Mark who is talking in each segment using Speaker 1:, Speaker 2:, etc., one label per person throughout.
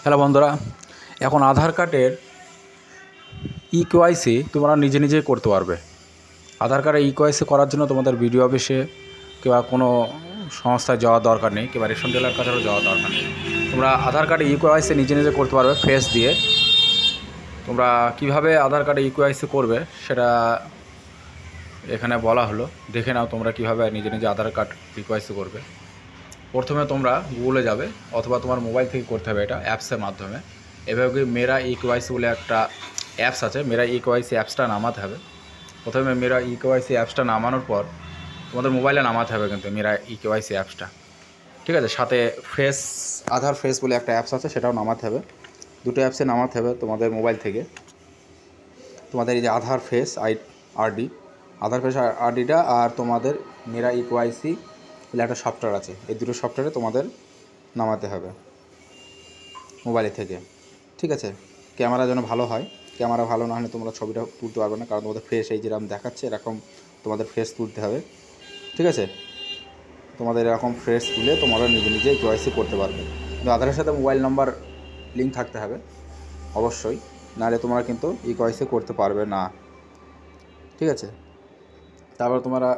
Speaker 1: Hello বন্ধুরা, এখন আধার কার্ডের ইকেওয়াইসি তোমরা নিজে নিজেই করতে পারবে। আধার কার্ডে ইকেওয়াইসি করার জন্য তোমাদের বিডিও অফিসে কিংবা কোনো সংস্থায় যাওয়ার দরকার নেই, কিংবা রেশন ডিলার কাছেও যাওয়ার দরকার নেই। তোমরা আধার কার্ডে ইকেওয়াইসি নিজে নিজে করতে পারবে ফেস দিয়ে। তোমরা কিভাবে আধার কার্ডে ইকেওয়াইসি করবে সেটা এখানে বলা হলো, দেখে নাও তোমরা কিভাবে নিজে নিজে আধার কার্ড ইকেওয়াইসি করবে। প্রথমে তোমরা গুগলে যাবে অথবা তোমার মোবাইল থেকে করতে হবে, এটা অ্যাপসের মাধ্যমে। এভাবে মেরা ইকেওয়াইসি বলে একটা অ্যাপস আছে, মেরা ইকেওয়াইসি অ্যাপসটা নামাতে হবে। প্রথমে মেরা ইকেওয়াইসি অ্যাপসটা নামানোর পর তোমাদের মোবাইলে নামাতে হবে কিন্তু মেরা ইকেওয়াইসি অ্যাপসটা, ঠিক আছে। সাথে আধার ফেস বলে একটা অ্যাপস আছে, সেটাও নামাতে হবে। দুটো অ্যাপসে নামাতে হবে তোমাদের মোবাইল থেকে। তোমাদের এই যে আধার ফেস আধার ফেস আরডিটা আর তোমাদের মেরা ইকেওয়াইসি বলে একটা সফটওয়্যার আছে, এই দুটো সফটওয়্যারে তোমাদের নামাতে হবে মোবাইলে থেকে, ঠিক আছে। ক্যামেরা যেন ভালো হয়, ক্যামেরা ভালো না হলে তোমরা ছবিটা তুলতে পারবে না, কারণ তোমাদের ফেস এই যেরকম দেখাচ্ছে এরকম তোমাদের ফেস তুলতে হবে, ঠিক আছে। তোমাদের এরকম ফেস তুলে তোমরা নিজে নিজে ইকেওয়াইসি করতে পারবে, কিন্তু আধারের সাথে মোবাইল নাম্বার লিঙ্ক থাকতে হবে অবশ্যই, নাহলে তোমরা কিন্তু ইকেওয়াইসি করতে পারবে না, ঠিক আছে। তারপর তোমরা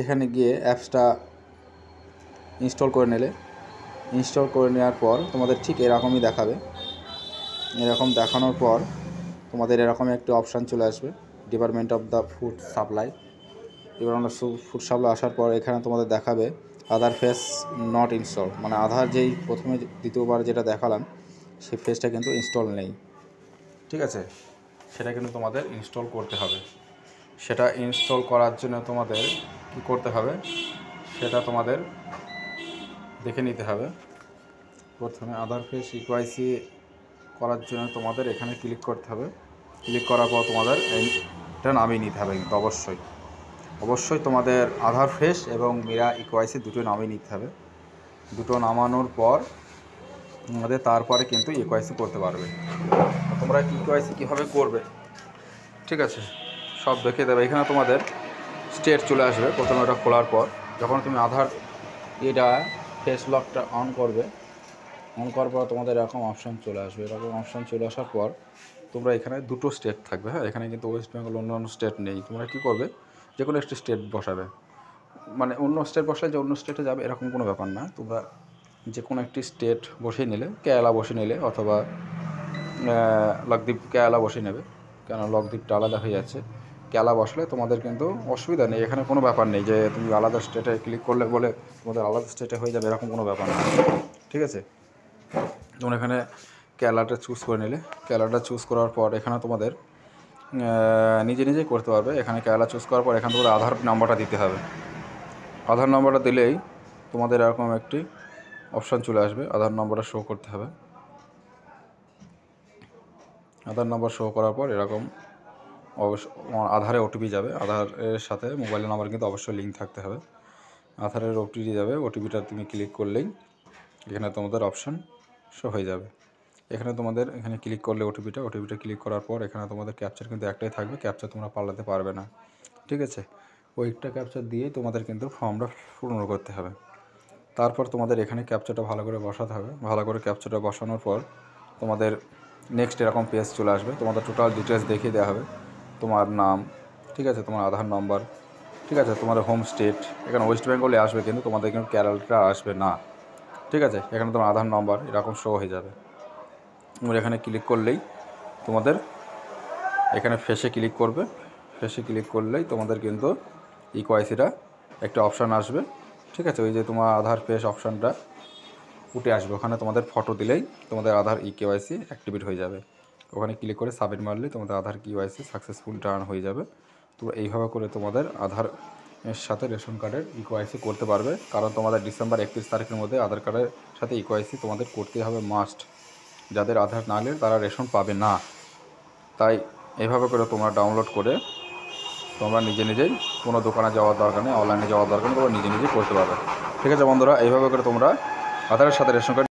Speaker 1: এখানে গিয়ে অ্যাপসটা ইনস্টল করে নেওয়ার পর তোমাদের ঠিক এরকমই দেখাবে। এরকম দেখানোর পর তোমাদের এরকম একটি অপশান চলে আসবে, department of the food supply. Food supply আসার পর এখানে তোমাদের দেখাবে আধার ফেস নট ইনস্টল, মানে আধার যেই প্রথমে দ্বিতীয়বার যেটা দেখালাম সেই ফেসটা কিন্তু ইনস্টল নেই, ঠিক আছে। সেটা কিন্তু তোমাদের ইনস্টল করতে হবে। সেটা ইনস্টল করার জন্য তোমাদের কি করতে হবে সেটা তোমাদের দেখে নিতে হবে। প্রথমে আধার ফেস ইকেওয়াইসি করার জন্য তোমাদের এখানে ক্লিক করতে হবে। ক্লিক করার পর তোমাদের এটা নামিয়ে নিতে হবে, কিন্তু অবশ্যই তোমাদের আধার ফেস এবং মেরা ইকেওয়াইসি দুটো নামিয়ে নিতে হবে। দুটো নামানোর পর তোমাদের তারপরে কিন্তু ইকেওয়াইসি করতে পারবে। তোমরা ইকেওয়াইসি কীভাবে করবে, ঠিক আছে, সব দেখে দেবে। এখানে তোমাদের স্টেট চলে আসবে প্রথমে, ওটা খোলার পর যখন তুমি আধার এটা ফেস লকটা অন করার পর তোমাদের এরকম অপশান চলে আসবে। এরকম অপশান চলে আসার পর তোমরা এখানে দুটো স্টেট থাকবে, হ্যাঁ। এখানে কিন্তু ওয়েস্ট বেঙ্গল অন্য স্টেট নেই। তোমরা কী করবে, যে কোনো একটি স্টেট বসাবে, মানে অন্য স্টেট বসালে যে অন্য স্টেটে যাবে এরকম কোনো ব্যাপার না। তোমরা যে কোনো একটি স্টেট বসিয়ে নিলে, কেরালা বসিয়ে নিলে অথবা কেরালা বসিয়ে নেবে, কেন লকদ্বীপটা আলাদা হয়ে যাচ্ছে। কেরালা বসলে তোমাদের কিন্তু অসুবিধা নেই, এখানে কোনো ব্যাপার নেই যে তুমি আলাদা স্টেটে ক্লিক করলে বলে তোমাদের আলাদা স্টেটে হয়ে যাবে, এরকম কোনো ব্যাপার না, ঠিক আছে। তোমরা এখানে কেরালাটা চুজ করে নিলে, কেরালাটা চুজ করার পর এখানে তোমাদের নিজে নিজেই করতে পারবে। এখানে কেরালা চুজ করার পর এখানে তোমাদের আধার নাম্বারটা দিতে হবে। আধার নাম্বারটা দিলেই তোমাদের এরকম একটি অপশান চলে আসবে, আধার নাম্বারটা শো করতে হবে। আধার নাম্বার শো করার পর এরকম আধারে ওটিপি যাবে। আধারের সাথে মোবাইল নাম্বার কিন্তু অবশ্যই লিঙ্ক থাকতে হবে। আধারের ওটিপি যাবে, ওটিপিটা তুমি ক্লিক করলেই এখানে তোমাদের অপশান শো হয়ে যাবে। এখানে ক্লিক করলে ওটিপিটা ক্লিক করার পর এখানে তোমাদের ক্যাপচার কিন্তু একটাই থাকবে, ক্যাপচার তোমরা পাল্টাতে পারবে না, ঠিক আছে। ওইটা ক্যাপচার দিয়েই তোমাদের কিন্তু ফর্মটা পূর্ণ করতে হবে। তারপর তোমাদের এখানে ক্যাপচারটা ভালো করে বসাতে হবে। ভালো করে ক্যাপচারটা বসানোর পর তোমাদের নেক্সট এরকম পেজ চলে আসবে। তোমাদের টোটাল ডিটেলস দেখিয়ে দেওয়া হবে, তোমার নাম, ঠিক আছে, তোমার আধার নাম্বার, ঠিক আছে, তোমাদের হোম স্টেট। এখানে ওয়েস্ট বেঙ্গলে আসবে, কিন্তু তোমাদের কিন্তু কেরালাটা আসবে না, ঠিক আছে। এখানে তোমার আধার নাম্বার এরকম শো হয়ে যাবে। তোমরা এখানে ক্লিক করলেই তোমাদের এখানে ফেসে ক্লিক করবে। ফেসে ক্লিক করলেই তোমাদের কিন্তু ইকেওয়াইসিটা একটা অপশান আসবে, ঠিক আছে। ওই যে তোমার আধার ফেস অপশানটা উঠে আসবে, ওখানে তোমাদের ফটো দিলেই তোমাদের আধার ইকেওয়াইসি অ্যাক্টিভেট হয়ে যাবে। ওখানে ক্লিক করে সাবমিট মারলেই তোমাদের আধার ইকেওয়াইসি সাকসেসফুল ডান হয়ে যাবে। তো এইভাবে করে তোমাদের আধার এর সাথে রেশন কার্ডের ইকেওয়াইসি করতে পারবে, কারণ তোমাদের ডিসেম্বর 31 তারিখের মধ্যে আধার কার্ডের সাথে ইকেওয়াইসি তোমাদের করতে হবে মাস্ট। যাদের আধার না হলে তারা রেশন পাবে না। তাই এইভাবে করে তোমরা ডাউনলোড করে তোমরা নিজে নিজেই কোনো দোকানে যাওয়ার দরকার নেই, অনলাইনে যাওয়ার দরকার নেই, তোমরা নিজে নিজেই করতে পারবে, ঠিক আছে বন্ধুরা। এইভাবে করে তোমরা আধারের সাথে রেশন কার্ড